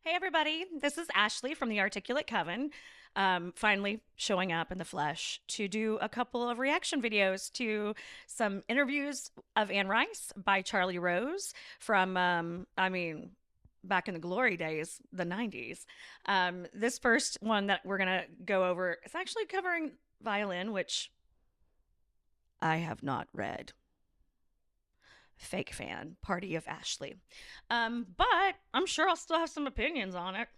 Hey everybody, this is Ashley from the Articulate Coven, finally showing up in the flesh to do a couple of reaction videos to some interviews of Anne Rice by Charlie Rose from, back in the glory days, the 90s. This first one that we're going to go over is actually covering Violin, which I have not read. Fake fan, Party of Ashley. But I'm sure I'll still have some opinions on it.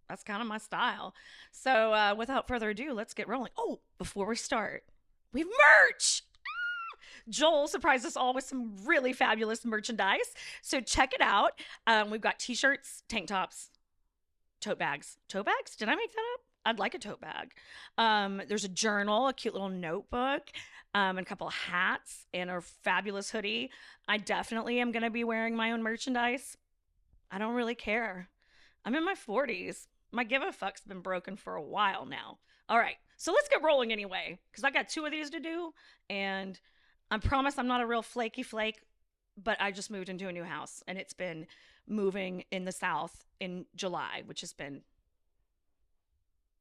That's kind of my style. So without further ado, let's get rolling. Oh, before we start, we have merch. Joel surprised us all with some really fabulous merchandise. So check it out. We've got t-shirts, tank tops, tote bags. Tote bags? Did I make that up? I'd like a tote bag. There's a journal, a cute little notebook, and a couple of hats, and a fabulous hoodie. I definitely am going to be wearing my own merchandise. I don't really care. I'm in my 40s. My give a fuck's been broken for a while now. All right, so let's get rolling anyway, because I got 2 of these to do, and I promise I'm not a real flaky flake, but I just moved into a new house, and it's been moving in the South in July, which has been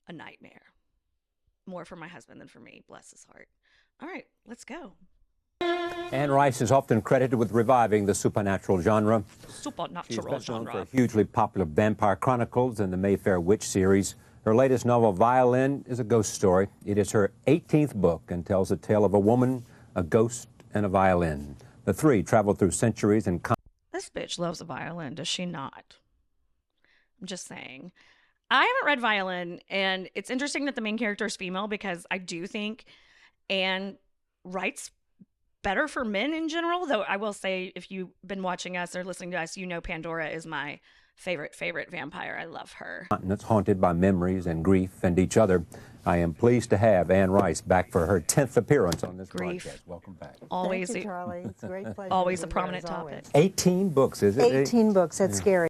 a nightmare. More for my husband than for me, bless his heart. All right, let's go. Anne Rice is often credited with reviving the supernatural genre. Supernatural She's best known genre. for hugely popular Vampire Chronicles and the Mayfair Witch series. Her latest novel, Violin, is a ghost story. It is her 18th book and tells the tale of a woman, a ghost, and a violin. The 3 travel through centuries and... This bitch loves a violin, does she not? I'm just saying. I haven't read Violin, and it's interesting that the main character is female because I do think Anne writes better for men in general, though I will say if you've been watching us or listening to us, you know Pandora is my favorite vampire. I love her. Continents haunted by memories and grief and each other. I am pleased to have Anne Rice back for her 10th appearance on this broadcast. Welcome back. Always, Thank you, Charlie. It's a great pleasure. Always a prominent topic. 18 books, is it? 18 books. That's scary.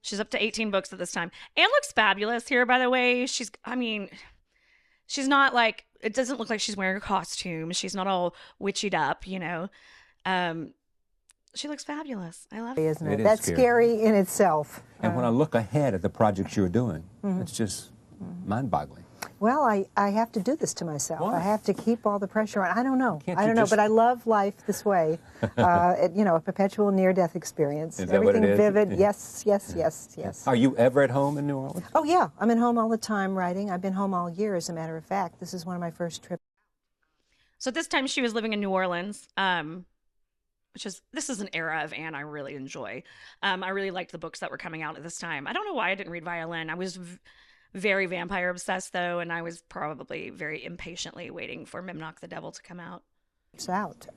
She's up to 18 books at this time. Anne looks fabulous here, by the way. She's not like, it doesn't look like she's wearing a costume. She's not all witchied up, you know. She looks fabulous. I love it. Isn't it? That's scary in itself. And when I look ahead at the projects you're doing, it's just mind-boggling. Well, I have to do this to myself. Why? I have to keep all the pressure on. I don't know. Can't I you don't know, just- but I love life this way. A perpetual near-death experience. Is that what it Everything is? vivid. Yes, yes, yes, yes. Are you ever at home in New Orleans? Oh, yeah. I'm at home all the time writing. I've been home all year, as a matter of fact. This is one of my first trips. So at this time she was living in New Orleans, this is an era of Anne I really enjoy. I really liked the books that were coming out at this time. I don't know why I didn't read Violin. I was very vampire obsessed, though, and I was probably very impatiently waiting for Mimnock the Devil to come out. It's out.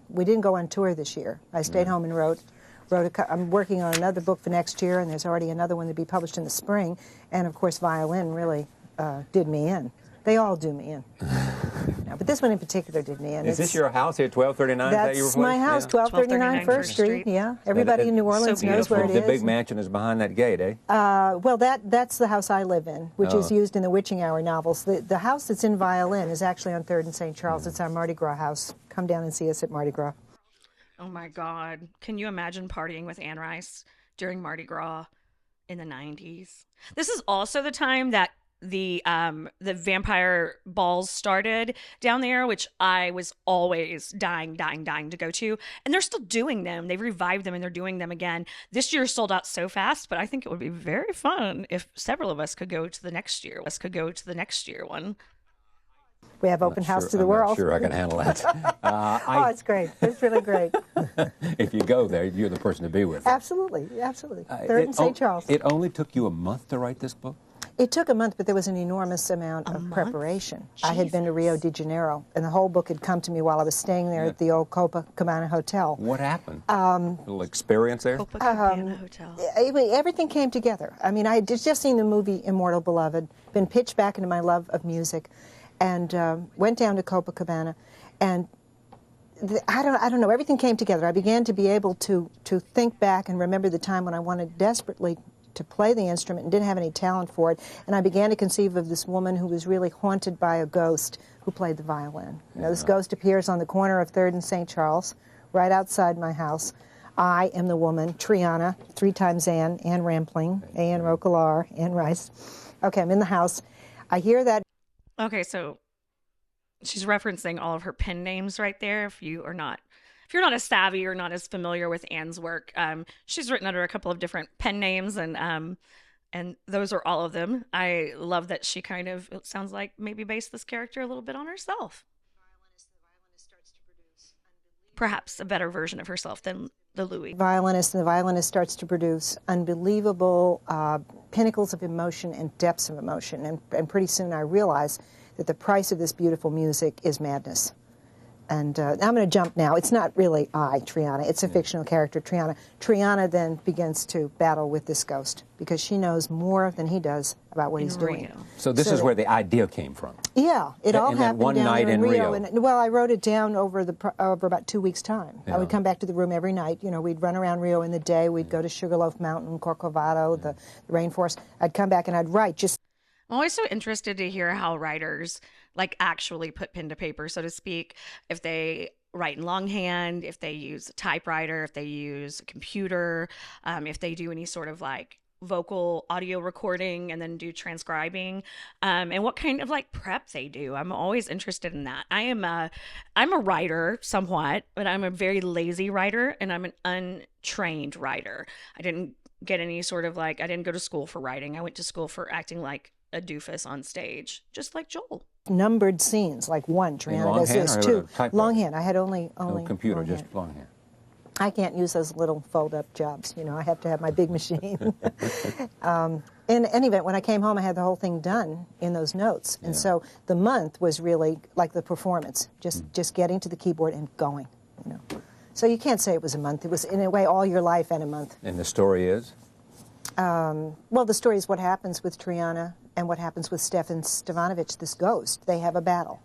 We didn't go on tour this year. I stayed home and wrote. I'm working on another book for next year, and there's already another one to be published in the spring. And, of course, Violin really did me in. They all do me in. But this one in particular did me in. Is this your house here, 1239? That's my house, 1239 First Street. Yeah, everybody in New Orleans knows where it is. The big mansion is behind that gate, eh? Well, that's the house I live in, which is used in the Witching Hour novels. The house that's in Violin is actually on 3rd and St. Charles. It's our Mardi Gras house. Come down and see us at Mardi Gras. Oh my God. Can you imagine partying with Anne Rice during Mardi Gras in the 90s? This is also the time that the vampire balls started down there, which I was always dying to go to, and they're still doing them. They've revived them and they're doing them again. This year sold out so fast, but I think it would be very fun if several of us could go to the next year. One. We have open house to the world. I'm not sure I can handle that. It's great. It's really great. If you go there, you're the person to be with. Absolutely, absolutely. 3rd and St. Charles. It only took you a month to write this book? It took a month, but there was an enormous amount of preparation. I had been to Rio de Janeiro, and the whole book had come to me while I was staying there at the old Copacabana Hotel. What happened? A little experience there? Copacabana Hotel. Everything came together. I mean, I had just seen the movie Immortal, Beloved, been pitched back into my love of music, and went down to Copacabana, and I don't know, everything came together. I began to be able to think back and remember the time when I wanted desperately to play the instrument and didn't have any talent for it, and I began to conceive of this woman who was really haunted by a ghost who played the violin. You know, this ghost appears on the corner of 3rd and St. Charles, right outside my house. I am the woman, Triana, 3 times Anne Rampling, A.N. Roquelaure, Anne Rice. Okay, I'm in the house. I hear that. Okay, so she's referencing all of her pen names right there. If you're not as savvy or not as familiar with Anne's work, she's written under a couple of different pen names, and those are all of them. I love that she kind of, it sounds like, maybe based this character a little bit on herself. Perhaps a better version of herself than the Louis. Violinist, and the violinist starts to produce unbelievable pinnacles of emotion and depths of emotion. And pretty soon I realize that the price of this beautiful music is madness. And I'm going to jump now. It's not really Triana. It's a fictional character, Triana. Triana then begins to battle with this ghost because she knows more than he does about what he's doing. So this is where the idea came from. Yeah, it all happened one down night there in Rio. Rio. And, well, I wrote it down over about 2 weeks' time. Yeah. I would come back to the room every night. You know, we'd run around Rio in the day. We'd go to Sugarloaf Mountain, Corcovado, the rainforest. I'd come back and I'd write just. I'm always so interested to hear how writers actually put pen to paper, so to speak. If they write in longhand, if they use a typewriter, if they use a computer, if they do any sort of vocal audio recording and then do transcribing, and what kind of prep they do. I'm always interested in that. I'm a writer somewhat, but I'm a very lazy writer, and I'm an untrained writer. I didn't get any sort of I didn't go to school for writing. I went to school for acting like a doofus on stage, just like Joel. Numbered scenes, like one, Triana does this, 2. Longhand. I had only no computer, longhand. just longhand. I can't use those little fold-up jobs. You know, I have to have my big machine. In any event, when I came home, I had the whole thing done in those notes. And so the month was really like the performance, just getting to the keyboard and going, you know. So you can't say it was a month. It was, in a way, all your life and a month. And the story is? Well, the story is what happens with Triana and what happens with Stefan Stevanovic, this ghost. They have a battle.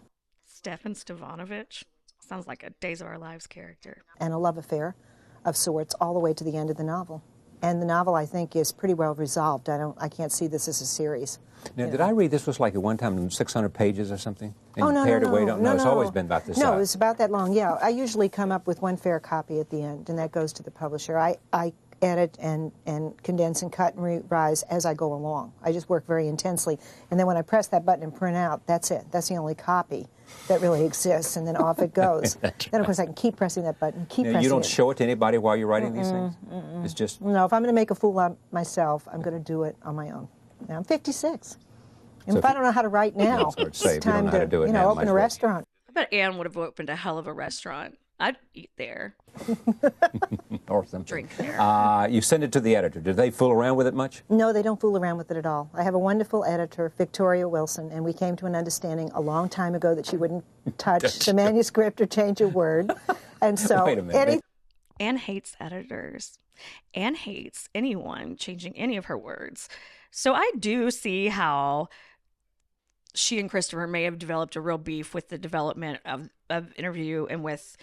Stefan Stevanovic? Sounds like a Days of Our Lives character. And a love affair of sorts all the way to the end of the novel. And the novel, I think, is pretty well resolved. I can't see this as a series. Now, did I read this was at one time 600 pages or something? And oh, you no, pared no, away? no, It's always been about this size. No, it's about that long, yeah. I usually come up with one fair copy at the end, and that goes to the publisher. I edit and condense and cut and revise as I go along. I just work very intensely. And then when I press that button and print out, that's it. That's the only copy that really exists, and then off it goes. Then, of course, I can keep pressing that button, keep pressing it. You don't show it to anybody while you're writing these things? It's just... No, if I'm going to make a fool of myself, I'm going to do it on my own. Now, I'm 56. And so if I don't know how to write now, it's time to open a restaurant. I bet Anne would have opened a hell of a restaurant. I'd eat there. Or something. Drink there. You send it to the editor. Do they fool around with it much? No, they don't fool around with it at all. I have a wonderful editor, Victoria Wilson, and we came to an understanding a long time ago that she wouldn't touch the manuscript or change a word. And so, wait a minute. Anne hates editors. Anne hates anyone changing any of her words. So I do see how she and Christopher may have developed a real beef with the development of Interview and with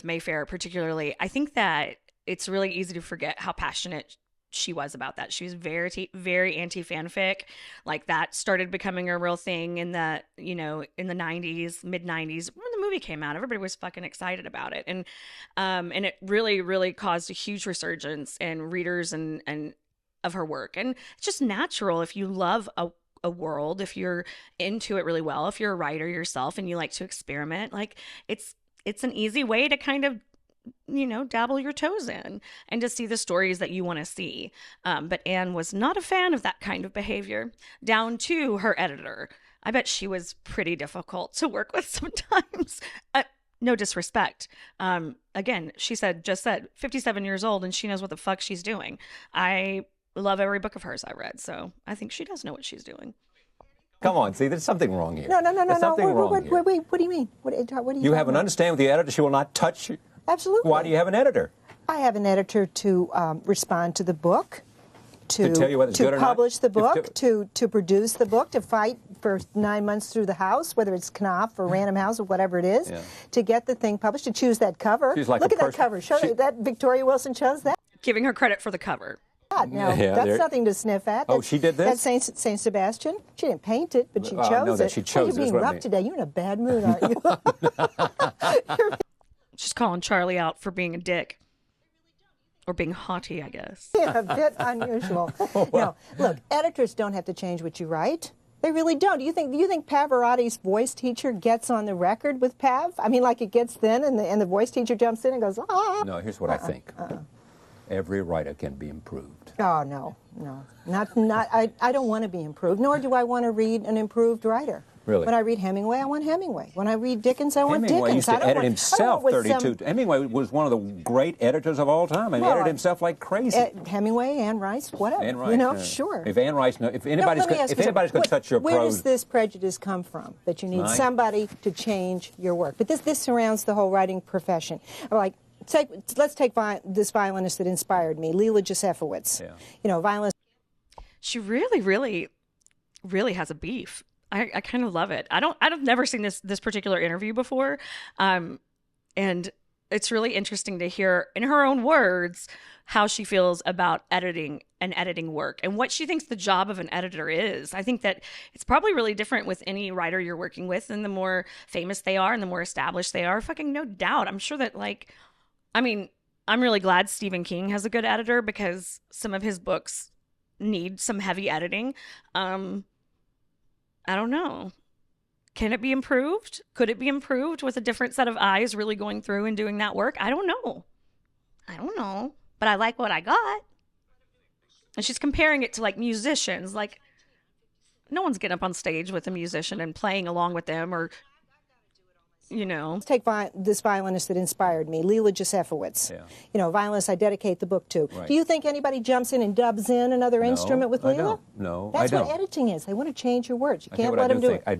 Mayfair particularly. I think that it's really easy to forget how passionate she was about that. She was very, very anti-fanfic. That started becoming a real thing in the, in the 90s, mid-90s. When the movie came out, everybody was fucking excited about it. And it really, really caused a huge resurgence in readers and of her work. And it's just natural if you love a world, if you're into it really well, if you're a writer yourself and you like to experiment, it's an easy way to kind of, dabble your toes in and to see the stories that you want to see. But Anne was not a fan of that kind of behavior, down to her editor. I bet she was pretty difficult to work with sometimes. No disrespect. Again, she just said 57 years old and she knows what the fuck she's doing. I love every book of hers I read, so I think she does know what she's doing. Come on, see, there's something wrong here. No. There's something wrong here. Wait, what do you mean? What are you You have an understanding with the editor, she will not touch you? Absolutely. Why do you have an editor? I have an editor to respond to the book, to tell you whether it's good or not? Publish the book, to produce the book, to fight for 9 months through the house, whether it's Knopf or Random House or whatever it is, to get the thing published, to choose that cover. Look at that cover. That Victoria Wilson chose that. Giving her credit for the cover. Now, that's nothing to sniff at. She did this? That's Saint Sebastian. She didn't paint it, but she chose no, it. that she chose You're being rough today. You're in a bad mood, aren't you? She's calling Charlie out for being a dick. Or being haughty, I guess. Yeah, a bit unusual. No, look, editors don't have to change what you write. They really don't. Do you think Pavarotti's voice teacher gets on the record with Pav? I mean, like it gets thin and the voice teacher jumps in and goes, ah. No, here's what I think. Every writer can be improved. Oh, no. I don't want to be improved, nor do I want to read an improved writer. Really? When I read Hemingway, I want Hemingway. When I read Dickens, I want Hemingway Dickens. used to edit himself 32. Hemingway was one of the great editors of all time, and he edited himself like crazy. Hemingway, Anne Rice, whatever. Anne Rice, sure. If Anne Rice, if anybody's going to touch your prose, where does this prejudice come from? That you need somebody to change your work. But this surrounds the whole writing profession. Like, let's take this violinist that inspired me, Leila Josefowicz. Yeah. Violinist. She really, really, really has a beef. I kind of love it. I've never seen this particular interview before, and it's really interesting to hear in her own words how she feels about editing and editing work and what she thinks the job of an editor is. I think that it's probably really different with any writer you're working with, and the more famous they are and the more established they are, fucking no doubt. I'm sure that I'm really glad Stephen King has a good editor because some of his books need some heavy editing. I don't know. Can it be improved? Could it be improved with a different set of eyes really going through and doing that work? I don't know. But I like what I got. And she's comparing it to like musicians. Like, no one's getting up on stage with a musician and playing along with them or, Let's take this violinist that inspired me, Leila Josefowicz. Yeah. Violinist I dedicate the book to. Right. Do you think anybody jumps in and dubs in another instrument with Leila? No, That's I don't. what editing is. They want to change your words. You can't let them do it. I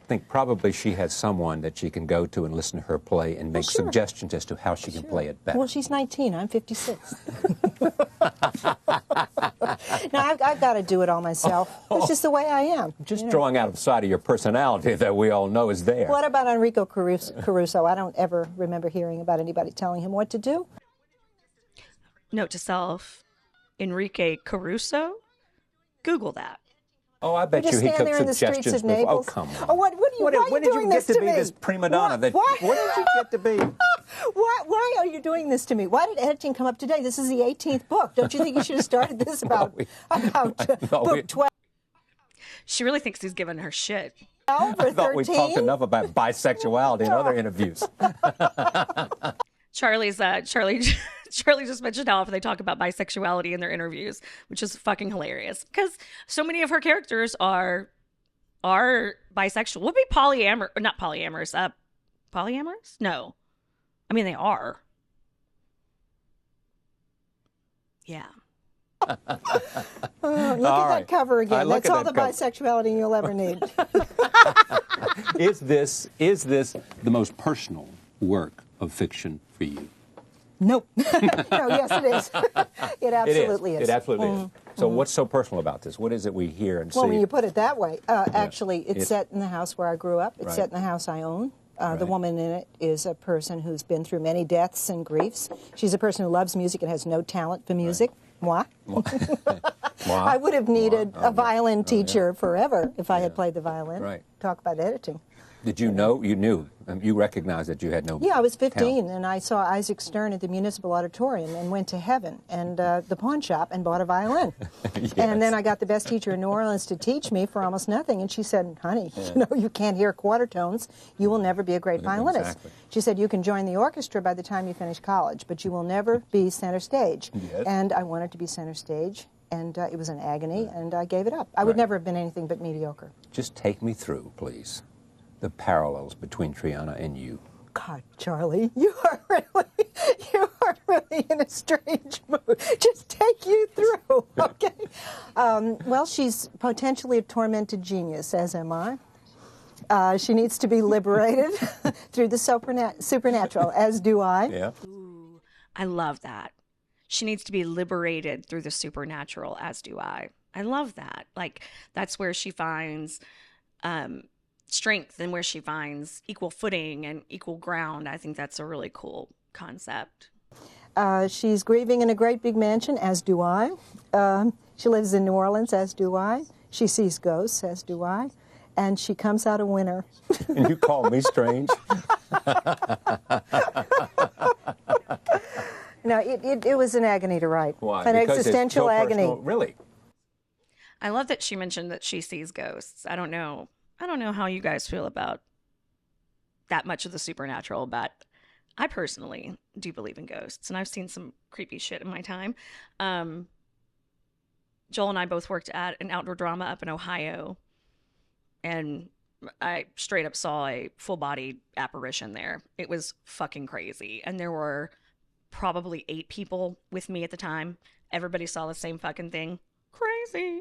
think probably she has someone that she can go to and listen to her play and make suggestions as to how she can play it better. Well, she's 19. I'm 56. No, I've got to do it all myself. It's just the way I am. Just drawing out of sight of your personality that we all know is there. What about Enrico Caruso? I don't ever remember hearing about anybody telling him what to do. Note to self, Enrique Caruso? Google that. Oh, I bet you he took suggestions before. Oh, come on. Oh, what are you doing this to me? When did you get to be this prima donna? What did you get to be? Why are you doing this to me? Why did editing come up today? This is the 18th book. Don't you think you should have started this about book 12? She really thinks he's giving her shit. I thought we talked enough about bisexuality in other interviews. Charlie just mentioned how often they talk about bisexuality in their interviews, which is fucking hilarious because so many of her characters are bisexual. Would be not polyamorous. Polyamorous? No. I mean, they are. Yeah. Look at that cover again. That's all the bisexuality you'll ever need. Is this the most personal work of fiction for you? Nope. No, yes, it is. It absolutely is. It absolutely is. So what's so personal about this? What is it we hear and see? Well, when you put it that way, actually, it's set in the house where I grew up. It's set in the house I own. The woman in it is a person who's been through many deaths and griefs. She's a person who loves music and has no talent for music. Moi. I would have needed a violin teacher forever if I had played the violin. Right. Talk about editing. Did you know? You knew. You recognized that you had no. Yeah, I was 15, talent. and I saw Isaac Stern at the Municipal Auditorium and went to Heaven and the pawn shop and bought a violin. Yes. And then I got the best teacher in New Orleans to teach me for almost nothing. And she said, honey, you can't hear quarter tones. You will never be a great violinist. Exactly. She said, you can join the orchestra by the time you finish college, but you will never be center stage. Yes. And I wanted to be center stage. And it was an agony, and I gave it up. I would never have been anything but mediocre. Just take me through, please, the parallels between Triana and you. God, Charlie, you are really in a strange mood. Just take you through, okay? Well, she's potentially a tormented genius, as am I. She needs to be liberated through the supernatural, as do I. Yeah. Ooh, I love that. She needs to be liberated through the supernatural, as do I. I love that. Like, that's where she finds strength and where she finds equal footing and equal ground. I think that's a really cool concept. She's grieving in a great big mansion, as do I. She lives in New Orleans, as do I. She sees ghosts, as do I. And she comes out a winner. And you call me strange? No, it was an agony to write. Why? An Because existential it's so agony. personal? Really? I love that she mentioned that she sees ghosts. I don't know how you guys feel about that much of the supernatural, but I personally do believe in ghosts, and I've seen some creepy shit in my time. Joel and I both worked at an outdoor drama up in Ohio, and I straight up saw a full-body apparition there. It was fucking crazy, and there were probably 8 people with me at the time. Everybody saw the same fucking thing. Crazy.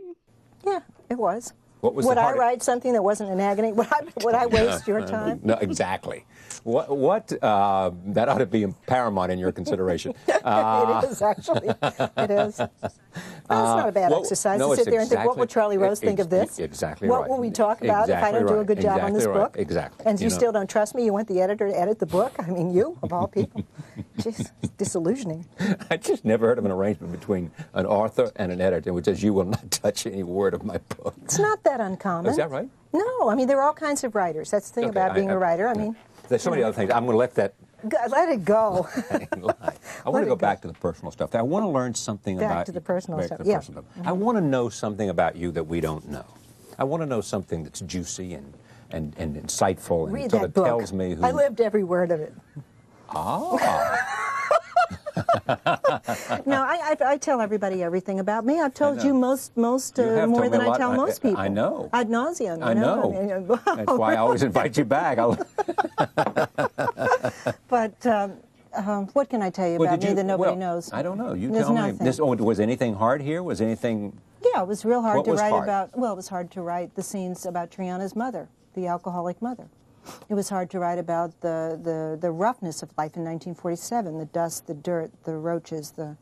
Yeah, it was. What was Would the I hardest- write something that wasn't an agony? Would I waste your time? No, exactly. What that ought to be paramount in your consideration. It is, actually. It is. That's not a bad exercise no, to sit there and think, what would Charlie Rose think of this? Exactly What right. will we talk about if I don't do a good job on this Exactly right. book? Exactly. And you still don't trust me? You want the editor to edit the book? I mean, you, of all people. Jeez, it's disillusioning. I just never heard of an arrangement between an author and an editor, which says you will not touch any word of my book. It's not that uncommon. Is that right? No, I mean, there are all kinds of writers. That's the thing about being a writer. I mean, there's so many other things. I'm going to let that let it go. I want to go back to the personal stuff. I want to learn something about Back to the personal back stuff, to the yeah. personal stuff. I want to know something about you that we don't know. I want to know something that's juicy and insightful and Read sort that of book. tells me who. I lived every word of it. Ah. No, I tell everybody everything about me. I've told you most You have more told me than a I lot. tell most people. I know. Ad nauseum. I know. That's why I always invite you back. But what can I tell you about me that nobody knows? I don't know. You There's tell me. nothing. Was anything hard here? Was anything? Yeah, it was real hard What to was write hard? about. Well, it was hard to write the scenes about Triana's mother, the alcoholic mother. It was hard to write about the roughness of life in 1947, the dust, the dirt, the roaches, the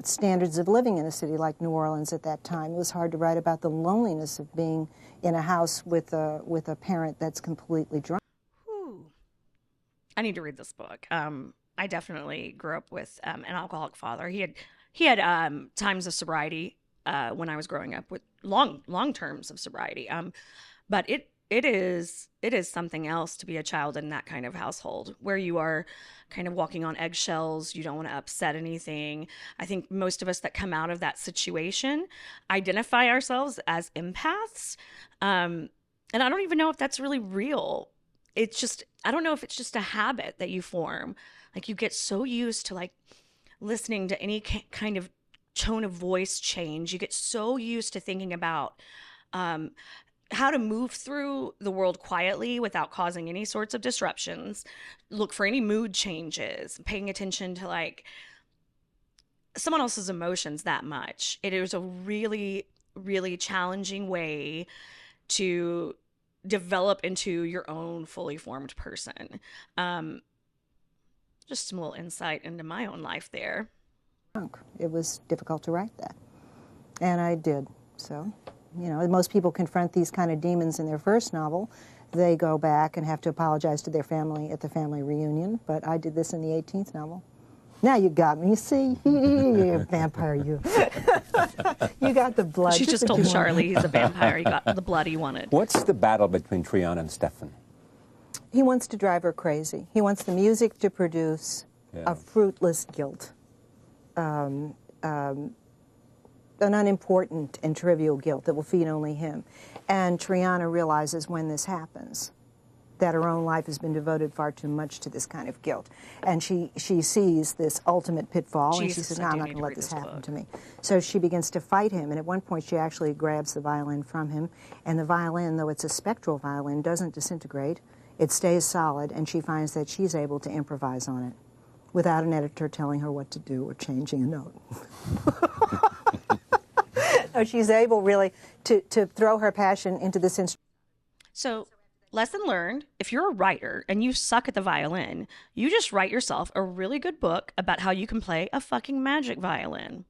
standards of living in a city like New Orleans at that time. It was hard to write about the loneliness of being in a house with a parent that's completely drunk. Ooh. I need to read this book. I definitely grew up with an alcoholic father. He had times of sobriety when I was growing up, with long terms of sobriety. But it is something else to be a child in that kind of household where you are kind of walking on eggshells. You don't want to upset anything. I think most of us that come out of that situation identify ourselves as empaths. And I don't even know if that's really real. It's just, I don't know if it's just a habit that you form. Like you get so used to like listening to any kind of tone of voice change. You get so used to thinking about how to move through the world quietly without causing any sorts of disruptions. Look for any mood changes, paying attention to like someone else's emotions that much. It is a really, really challenging way to develop into your own fully formed person. Just some little insight into my own life there. It was difficult to write that, and I did. So, you know, most people confront these kind of demons in their first novel. They go back and have to apologize to their family at the family reunion, but I did this in the 18th novel. Now you got me. You see, you're a vampire, you. You got the blood. She just told Charlie he's a vampire. He got the blood he wanted. What's the battle between Triana and Stefan? He wants to drive her crazy. He wants the music to produce a fruitless guilt, an unimportant and trivial guilt that will feed only him. And Triana realizes when this happens that her own life has been devoted far too much to this kind of guilt. And she sees this ultimate pitfall, and she says, no, I'm not going to let this happen to me. So she begins to fight him, and at one point she actually grabs the violin from him, and the violin, though it's a spectral violin, doesn't disintegrate. It stays solid, and she finds that she's able to improvise on it without an editor telling her what to do or changing a note. So she's able really to throw her passion into this instrument. So, lesson learned, if you're a writer and you suck at the violin, you just write yourself a really good book about how you can play a fucking magic violin.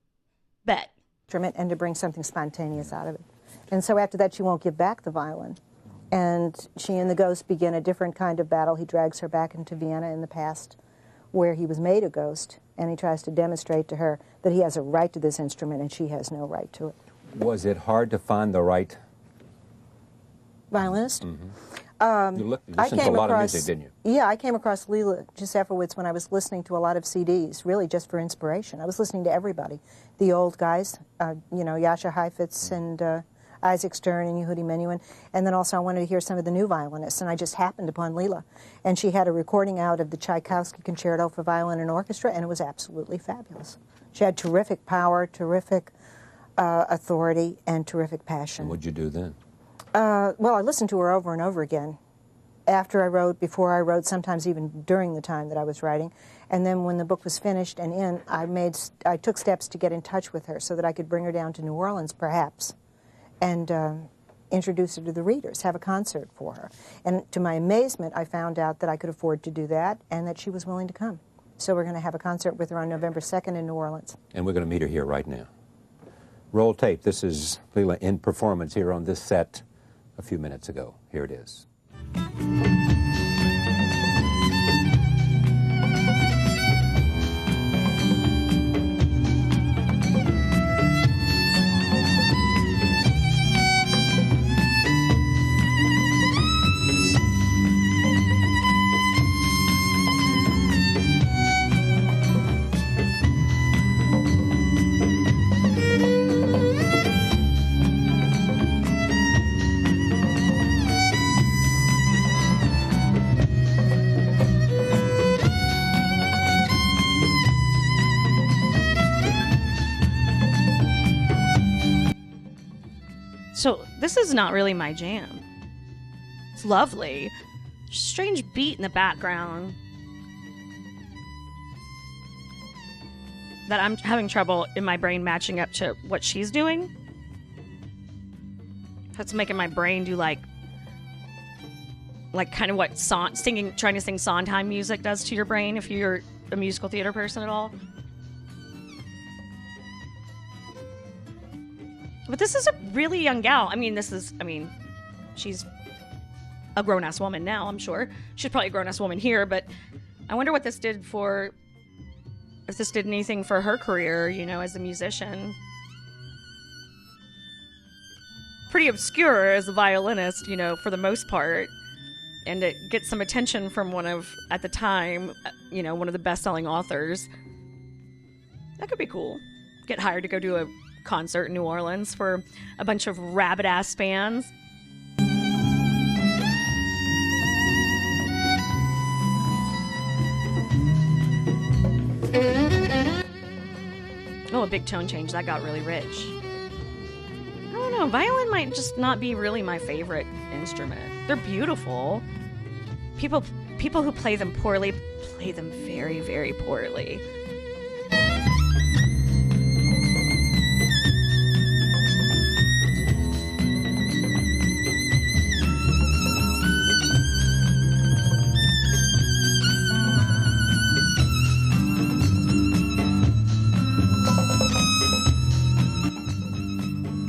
Bet. And to bring something spontaneous out of it. And so after that, she won't give back the violin. And she and the ghost begin a different kind of battle. He drags her back into Vienna in the past, where he was made a ghost, and he tries to demonstrate to her that he has a right to this instrument and she has no right to it. Was it hard to find the right violinist? You listened to a lot of music, didn't you? Yeah, I came across Leila Josefowicz when I was listening to a lot of CDs, really just for inspiration. I was listening to everybody, the old guys, you know, Jascha Heifetz and Isaac Stern and Yehudi Menuhin, and then also I wanted to hear some of the new violinists, and I just happened upon Leila. And she had a recording out of the Tchaikovsky Concerto for Violin and Orchestra, and it was absolutely fabulous. She had terrific power, terrific authority, and terrific passion. And what'd you do then? Well, I listened to her over and over again. After I wrote, before I wrote, sometimes even during the time that I was writing. And then when the book was finished and in, I took steps to get in touch with her so that I could bring her down to New Orleans, perhaps, and introduce her to the readers, have a concert for her. And to my amazement, I found out that I could afford to do that and that she was willing to come. So we're going to have a concert with her on November 2nd in New Orleans. And we're going to meet her here right now. Roll tape. This is Leila in performance here on this set a few minutes ago. Here it is. So this is not really my jam. It's lovely. Strange beat in the background that I'm having trouble in my brain matching up to what she's doing. That's making my brain do like kind of what trying to sing Sondheim music does to your brain if you're a musical theater person at all. But this is a really young gal. She's a grown-ass woman now, I'm sure. She's probably a grown-ass woman here, but I wonder what this did if this did anything for her career, you know, as a musician. Pretty obscure as a violinist, you know, for the most part. And it gets some attention from at the time, you know, one of the best-selling authors. That could be cool. Get hired to go do a concert in New Orleans for a bunch of rabid-ass fans. Oh, a big tone change. That got really rich. I don't know. Violin might just not be really my favorite instrument. They're beautiful. People who play them poorly play them very, very poorly.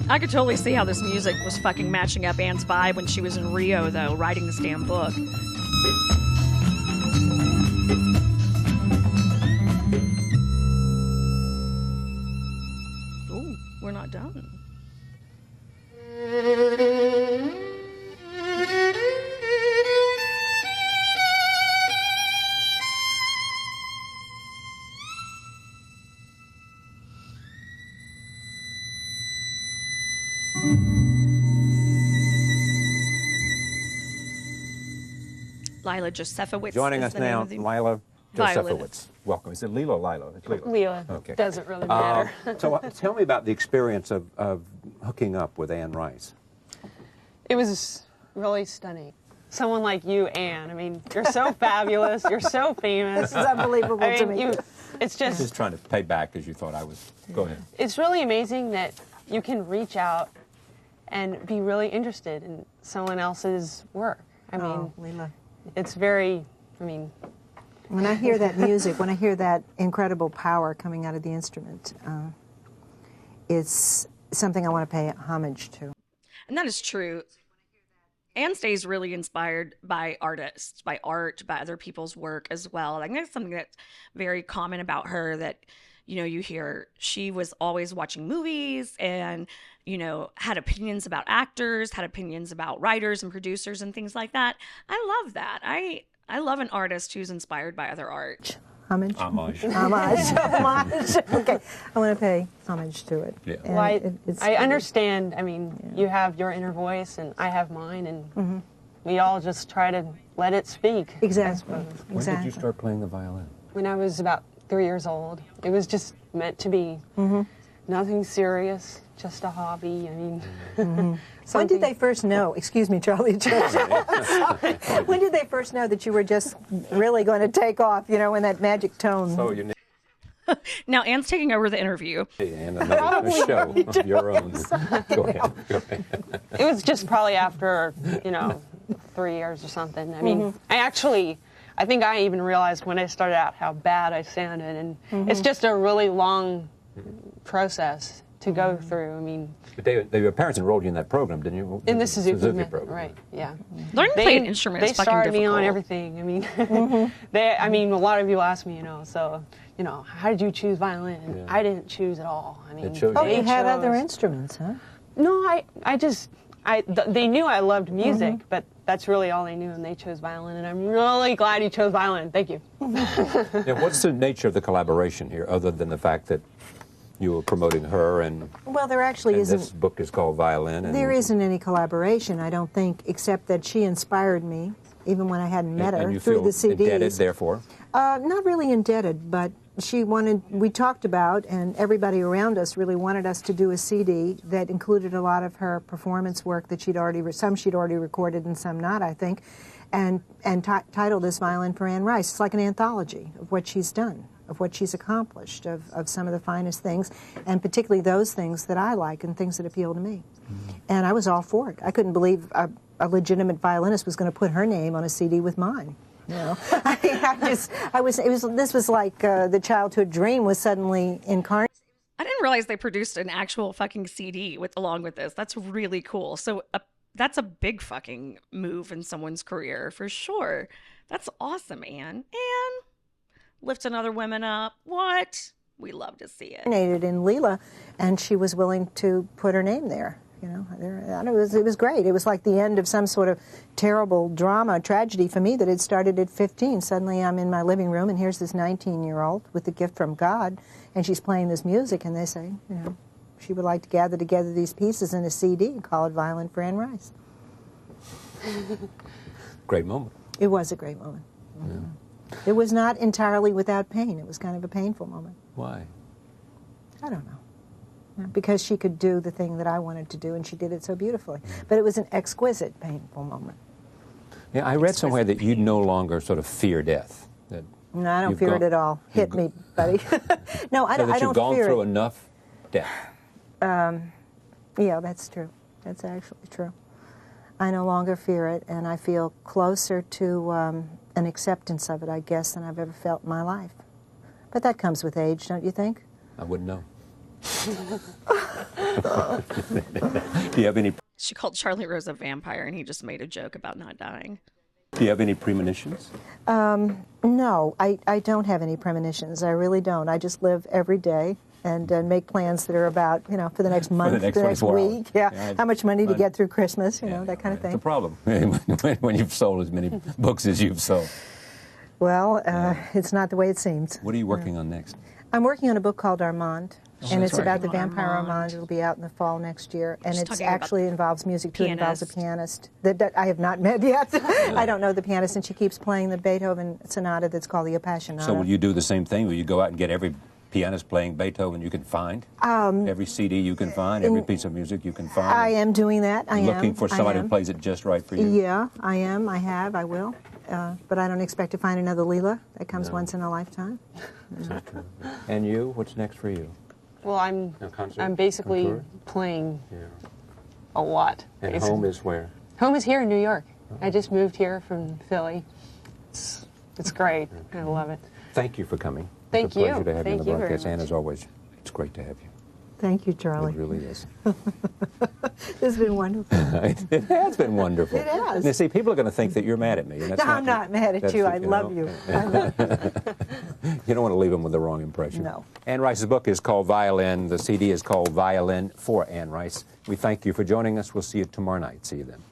I could totally see how this music was fucking matching up Anne's vibe when she was in Rio, though, writing this damn book. Ooh, we're not done. Leila Josefowicz. Joining us now, Leila Josefowicz. Welcome. Is it Leela or Leila? It's Leila. Leila. Okay. Doesn't really matter. So tell me about the experience of hooking up with Anne Rice. It was really stunning. Someone like you, Anne. I mean, you're so fabulous. You're so famous. It's unbelievable to me. It's Just trying to pay back because you thought I was. Go ahead. It's really amazing that you can reach out and be really interested in someone else's work. I mean, Leila. It's very, I mean. When I hear that music, when I hear that incredible power coming out of the instrument, it's something I want to pay homage to. And that is true. Anne stays really inspired by artists, by art, by other people's work as well. I think that's something that's very common about her, that you know, you hear she was always watching movies and, you know, had opinions about actors, had opinions about writers and producers and things like that. I love that. I love an artist who's inspired by other art. Homage? Homage. Homage. Okay, I want to pay homage to it. Yeah. And Well, it's I understand. I mean, you have your inner voice, and I have mine, and we all just try to let it speak. Exactly. When Exactly. did you start playing the violin? When I was about 3 years old, it was just meant to be. Nothing serious, just a hobby. I mean, When did they first know? Excuse me, Charlie. When did they first know that you were just really going to take off? You know, in that magic tone. So you Now, Anne's taking over the interview. and another show of your own. Go ahead. Go ahead. it was just probably after, you know, 3 years or something. I mean, I think I even realized when I started out how bad I sounded, and it's just a really long process to go through. I mean, But your parents enrolled you in that program, didn't you? in the Suzuki program, right? Yeah. Learning to play an instrument They is fucking started me difficult. on everything. I mean, I mean, a lot of you ask me, you know, so, you know, how did you choose violin? Yeah. I didn't choose at all. I mean, They chose Oh, you. you had other chose- instruments, huh? No, they knew I loved music, but that's really all they knew, and they chose violin, and I'm really glad you chose violin. Thank you. Yeah, what's the nature of the collaboration here, other than the fact that you were promoting her and, Well, there actually and isn't. this book is called Violin? And, There isn't any collaboration, I don't think, except that she inspired me, even when I hadn't met her, and you through feel the CDs. indebted, therefore? Not really indebted, but we talked about, and everybody around us really wanted us to do a CD that included a lot of her performance work that some she'd already recorded and some not, I think, and titled this Violin for Anne Rice. It's like an anthology of what she's done, of what she's accomplished, of some of the finest things, and particularly those things that I like and things that appeal to me. And I was all for it. I couldn't believe a legitimate violinist was going to put her name on a CD with mine. You know, this was like the childhood dream was suddenly incarnate. I didn't realize they produced an actual fucking CD along with this. That's really cool. So that's a big fucking move in someone's career for sure. That's awesome, Anne. Anne, lifting other women up. What? We love to see it. In Leela, and she was willing to put her name there. You know, and it was great. It was like the end of some sort of terrible drama, tragedy for me that had started at 15. Suddenly I'm in my living room, and here's this 19-year-old with the gift from God, and she's playing this music, and they say, you know, she would like to gather together these pieces in a CD and call it Violin for Anne Rice. Great moment. It was a great moment. Yeah. It was not entirely without pain. It was kind of a painful moment. Why? I don't know. Because she could do the thing that I wanted to do, and she did it so beautifully. But it was an exquisite, painful moment. Yeah, I read somewhere that you no longer sort of fear death. That No, I don't you've fear gone- it at all. Hit me, buddy. No, I that don't you've gone fear through it. enough death. Yeah, that's true. That's actually true. I no longer fear it, and I feel closer to an acceptance of it, I guess, than I've ever felt in my life. But that comes with age, don't you think? I wouldn't know. Do you have any? She called Charlie Rose a vampire, and he just made a joke about not dying. Do you have any premonitions? No, I don't have any premonitions. I really don't. I just live every day and make plans that are about, you know, for the next month, next the next 24 hours. week. Yeah, Yeah, how much money to get through Christmas, you know, that kind of It's a thing. problem when you've sold as many books as you've sold. Well, it's not the way it seems. What are you working on next? I'm working on a book called Armand, and that's it's right. about the Oh, vampire Armand. Armand. It'll be out in the fall next year, and She's it talking about actually involves music too. It involves a pianist. pianist that I have not met yet. I don't know the pianist, and she keeps playing the Beethoven sonata that's called the Appassionata. So will you do the same thing? Will you go out and get every pianist playing Beethoven you can find? Every CD you can find, every piece of music you can find? I am doing that. I am. Looking for I somebody am. who plays it just right for you? Yeah, I am. I have. I will. But I don't expect to find another Leela. That comes once in a lifetime. And you? What's next for you? Well, I'm A concert? I'm basically Contour? playing Yeah. a lot. And basically. home is where? Home is here in New York. I just moved here from Philly. It's great. I love it. Thank you for coming. Thank it's a pleasure you. to have Thank you on you the very broadcast. And much. as always, it's great to have you. Thank you, Charlie. It really is. This has been wonderful. It has been wonderful. It has. Now, see, people are going to think that you're mad at me. And that's No, I'm not mad at that's you. the- I love you. I love you. You don't want to leave them with the wrong impression. No. Anne Rice's book is called Violin. The CD is called Violin for Anne Rice. We thank you for joining us. We'll see you tomorrow night. See you then.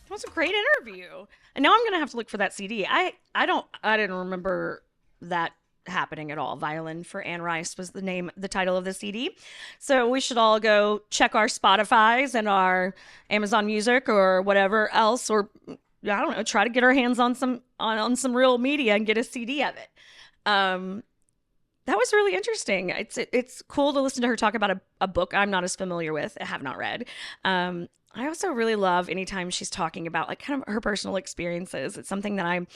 That was a great interview. And now I'm going to have to look for that CD. I didn't remember that happening at all. Violin for Anne Rice was the title of the CD. So we should all go check our Spotifys and our Amazon Music or whatever else, or I don't know, try to get our hands on some real media and get a CD of it. That was really interesting. It's cool to listen to her talk about a book I'm not as familiar with, I have not read. I also really love anytime she's talking about like kind of her personal experiences. It's something that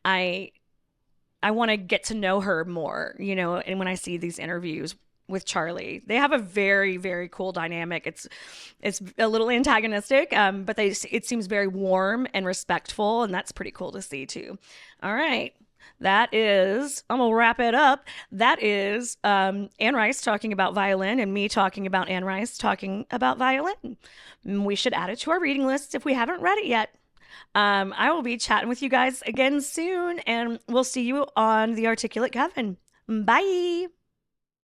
I want to get to know her more, you know, and when I see these interviews with Charlie, they have a very, very cool dynamic. It's a little antagonistic, but it seems very warm and respectful, and that's pretty cool to see too. All right. That is, I'm going to wrap it up. That is Anne Rice talking about violin and me talking about Anne Rice talking about violin. We should add it to our reading list if we haven't read it yet. I will be chatting with you guys again soon, and we'll see you on The Articulate Coven. Bye.